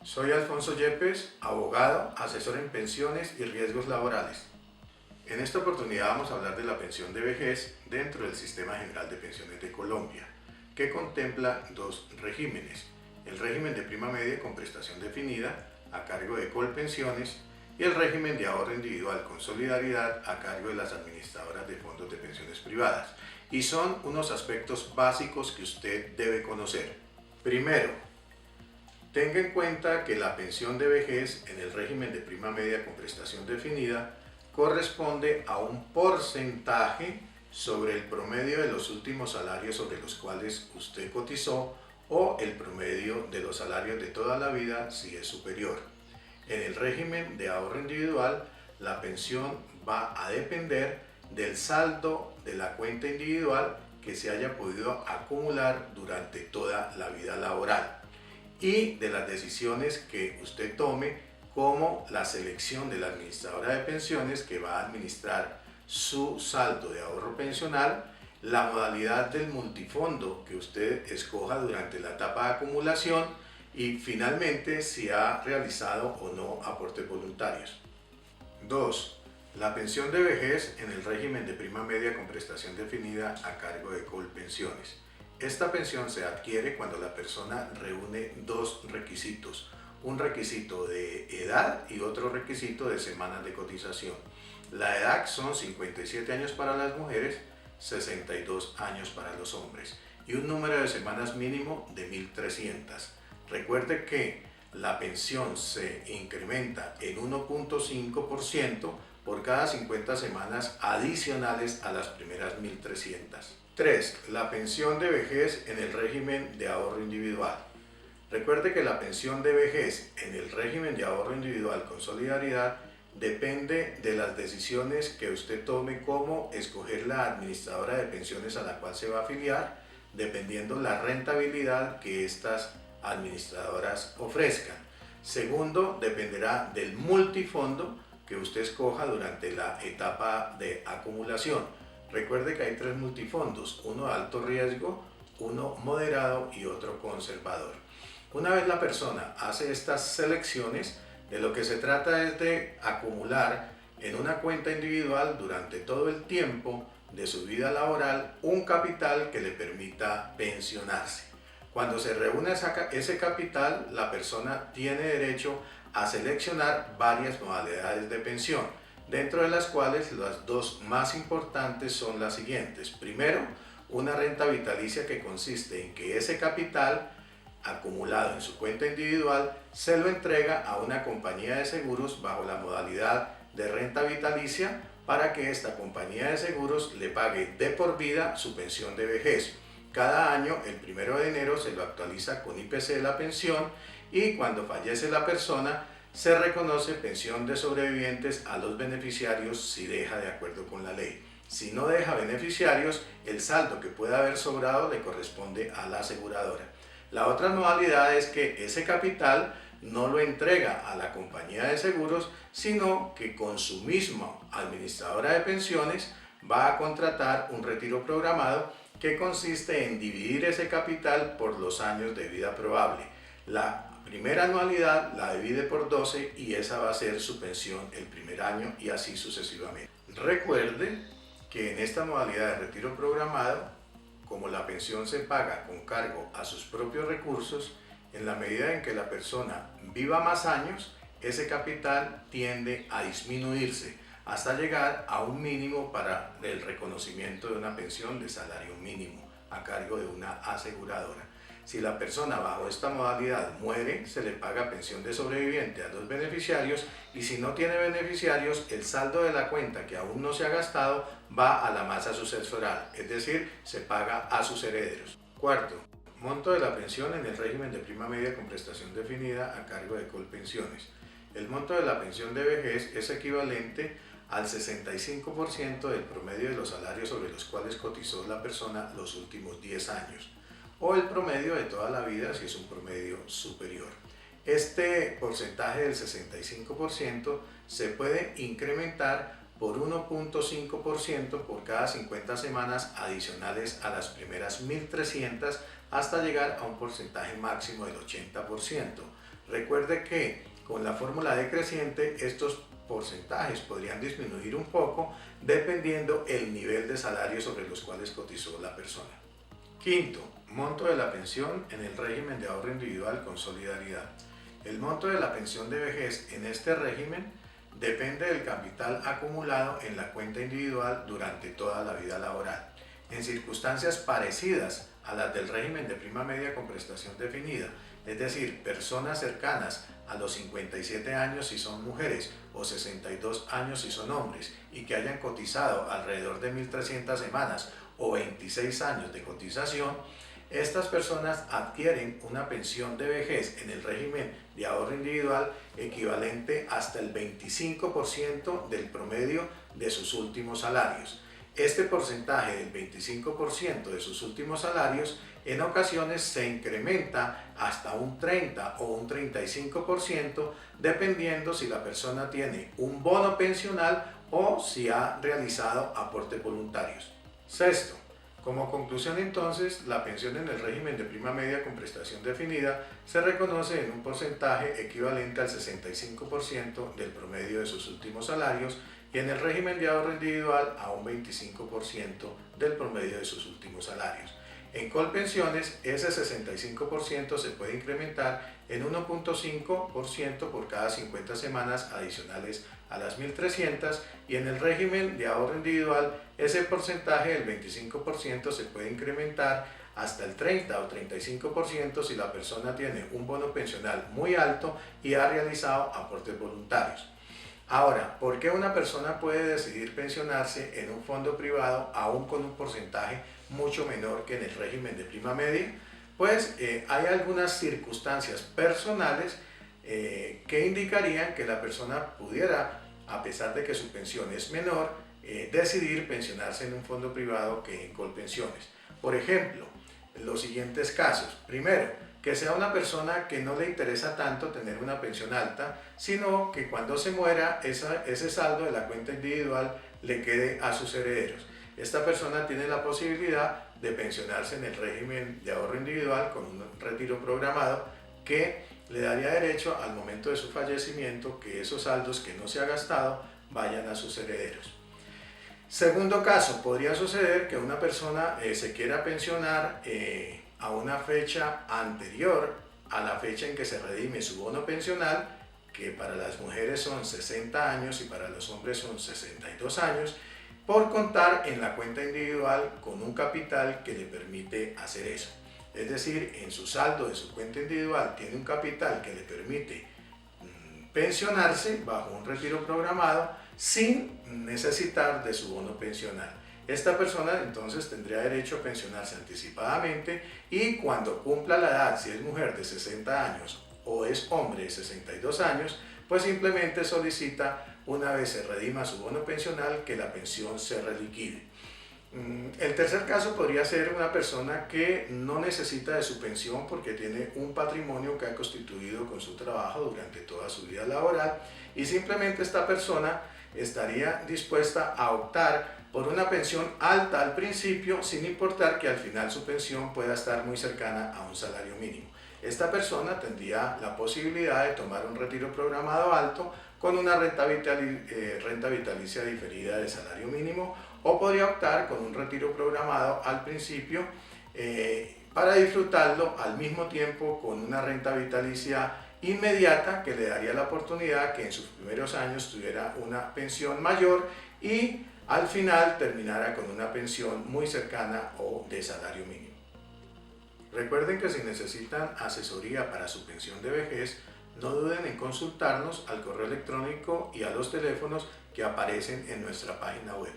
Soy Alfonso Yepes, abogado, asesor en pensiones y riesgos laborales. En esta oportunidad vamos a hablar de la pensión de vejez dentro del Sistema General de Pensiones de Colombia, que contempla dos regímenes: el régimen de prima media con prestación definida a cargo de Colpensiones y el régimen de ahorro individual con solidaridad a cargo de las administradoras de fondos de pensiones privadas. Y son unos aspectos básicos que usted debe conocer. Primero, tenga en cuenta que la pensión de vejez en el régimen de prima media con prestación definida corresponde a un porcentaje sobre el promedio de los últimos salarios sobre los cuales usted cotizó o el promedio de los salarios de toda la vida si es superior. En el régimen de ahorro individual, la pensión va a depender del saldo de la cuenta individual que se haya podido acumular durante toda la vida laboral y de las decisiones que usted tome, como la selección de la administradora de pensiones que va a administrar su saldo de ahorro pensional, la modalidad del multifondo que usted escoja durante la etapa de acumulación y finalmente si ha realizado o no aportes voluntarios. 2. La pensión de vejez en el régimen de prima media con prestación definida a cargo de Colpensiones. Esta pensión se adquiere cuando la persona reúne dos requisitos: un requisito de edad y otro requisito de semanas de cotización. La edad son 57 años para las mujeres, 62 años para los hombres y un número de semanas mínimo de 1.300. Recuerde que la pensión se incrementa en 1.5% por cada 50 semanas adicionales a las primeras 1.300. 3. La pensión de vejez en el régimen de ahorro individual. Recuerde que la pensión de vejez en el régimen de ahorro individual con solidaridad depende de las decisiones que usted tome, como escoger la administradora de pensiones a la cual se va a afiliar, dependiendo la rentabilidad que estas administradoras ofrezcan. Segundo, dependerá del multifondo que usted escoja durante la etapa de acumulación. Recuerde que hay tres multifondos: uno de alto riesgo, uno moderado y otro conservador. Una vez la persona hace estas selecciones, de lo que se trata es de acumular en una cuenta individual durante todo el tiempo de su vida laboral un capital que le permita pensionarse. Cuando se reúne ese capital, la persona tiene derecho a seleccionar varias modalidades de pensión, dentro de las cuales las dos más importantes son las siguientes. Primero, una renta vitalicia, que consiste en que ese capital acumulado en su cuenta individual se lo entrega a una compañía de seguros bajo la modalidad de renta vitalicia, para que esta compañía de seguros le pague de por vida su pensión de vejez. Cada año, el 1 de enero, se lo actualiza con IPC la pensión, y cuando fallece la persona se reconoce pensión de sobrevivientes a los beneficiarios si deja de acuerdo con la ley. Si no deja beneficiarios, el saldo que pueda haber sobrado le corresponde a la aseguradora. La otra modalidad es que ese capital no lo entrega a la compañía de seguros, sino que con su misma administradora de pensiones va a contratar un retiro programado, que consiste en dividir ese capital por los años de vida probable. La primera anualidad la divide por 12 y esa va a ser su pensión el primer año, y así sucesivamente. Recuerde que en esta modalidad de retiro programado, como la pensión se paga con cargo a sus propios recursos, en la medida en que la persona viva más años, ese capital tiende a disminuirse hasta llegar a un mínimo para el reconocimiento de una pensión de salario mínimo a cargo de una aseguradora. Si la persona bajo esta modalidad muere, se le paga pensión de sobreviviente a los beneficiarios, y si no tiene beneficiarios, el saldo de la cuenta que aún no se ha gastado va a la masa sucesoral, es decir, se paga a sus herederos. Cuarto, monto de la pensión en el régimen de prima media con prestación definida a cargo de Colpensiones. El monto de la pensión de vejez es equivalente al 65% del promedio de los salarios sobre los cuales cotizó la persona los últimos 10 años. O el promedio de toda la vida si es un promedio superior. Este porcentaje del 65% se puede incrementar por 1.5% por cada 50 semanas adicionales a las primeras 1.300, hasta llegar a un porcentaje máximo del 80%. Recuerde que con la fórmula decreciente estos porcentajes podrían disminuir un poco dependiendo el nivel de salario sobre los cuales cotizó la persona. Quinto, monto de la pensión en el régimen de ahorro individual con solidaridad. El monto de la pensión de vejez en este régimen depende del capital acumulado en la cuenta individual durante toda la vida laboral. En circunstancias parecidas a las del régimen de prima media con prestación definida, es decir, personas cercanas a los 57 años si son mujeres o 62 años si son hombres y que hayan cotizado alrededor de 1.300 semanas o 26 años de cotización, estas personas adquieren una pensión de vejez en el régimen de ahorro individual equivalente hasta el 25% del promedio de sus últimos salarios. Este porcentaje del 25% de sus últimos salarios en ocasiones se incrementa hasta un 30 o un 35% dependiendo si la persona tiene un bono pensional o si ha realizado aportes voluntarios. Sexto, como conclusión entonces, la pensión en el régimen de prima media con prestación definida se reconoce en un porcentaje equivalente al 65% del promedio de sus últimos salarios y en el régimen de ahorro individual a un 25% del promedio de sus últimos salarios. En Colpensiones, ese 65% se puede incrementar en 1.5% por cada 50 semanas adicionales a las 1.300 y en el régimen de ahorro individual, ese porcentaje del 25% se puede incrementar hasta el 30 o 35% si la persona tiene un bono pensional muy alto y ha realizado aportes voluntarios. Ahora, ¿por qué una persona puede decidir pensionarse en un fondo privado aún con un porcentaje mucho menor que en el régimen de prima media? Pues hay algunas circunstancias personales que indicarían que la persona pudiera, a pesar de que su pensión es menor, decidir pensionarse en un fondo privado que en Colpensiones. Por ejemplo, los siguientes casos. Primero, que sea una persona que no le interesa tanto tener una pensión alta, sino que cuando se muera ese saldo de la cuenta individual le quede a sus herederos. Esta persona tiene la posibilidad de pensionarse en el régimen de ahorro individual con un retiro programado que le daría derecho al momento de su fallecimiento que esos saldos que no se ha gastado vayan a sus herederos. Segundo caso, podría suceder que una persona se quiera pensionar a una fecha anterior a la fecha en que se redime su bono pensional, que para las mujeres son 60 años y para los hombres son 62 años, por contar en la cuenta individual con un capital que le permite hacer eso. Es decir, en su saldo de su cuenta individual tiene un capital que le permite pensionarse bajo un retiro programado sin necesitar de su bono pensional. Esta persona entonces tendría derecho a pensionarse anticipadamente y cuando cumpla la edad, si es mujer de 60 años o es hombre de 62 años, pues simplemente solicita, una vez se redima su bono pensional, que la pensión se reliquide. El tercer caso podría ser una persona que no necesita de su pensión porque tiene un patrimonio que ha constituido con su trabajo durante toda su vida laboral y simplemente esta persona estaría dispuesta a optar por una pensión alta al principio sin importar que al final su pensión pueda estar muy cercana a un salario mínimo. Esta persona tendría la posibilidad de tomar un retiro programado alto con una renta vitalicia diferida de salario mínimo o podría optar con un retiro programado al principio para disfrutarlo al mismo tiempo con una renta vitalicia inmediata que le daría la oportunidad que en sus primeros años tuviera una pensión mayor y al final terminara con una pensión muy cercana o de salario mínimo. Recuerden que si necesitan asesoría para su pensión de vejez, no duden en consultarnos al correo electrónico y a los teléfonos que aparecen en nuestra página web.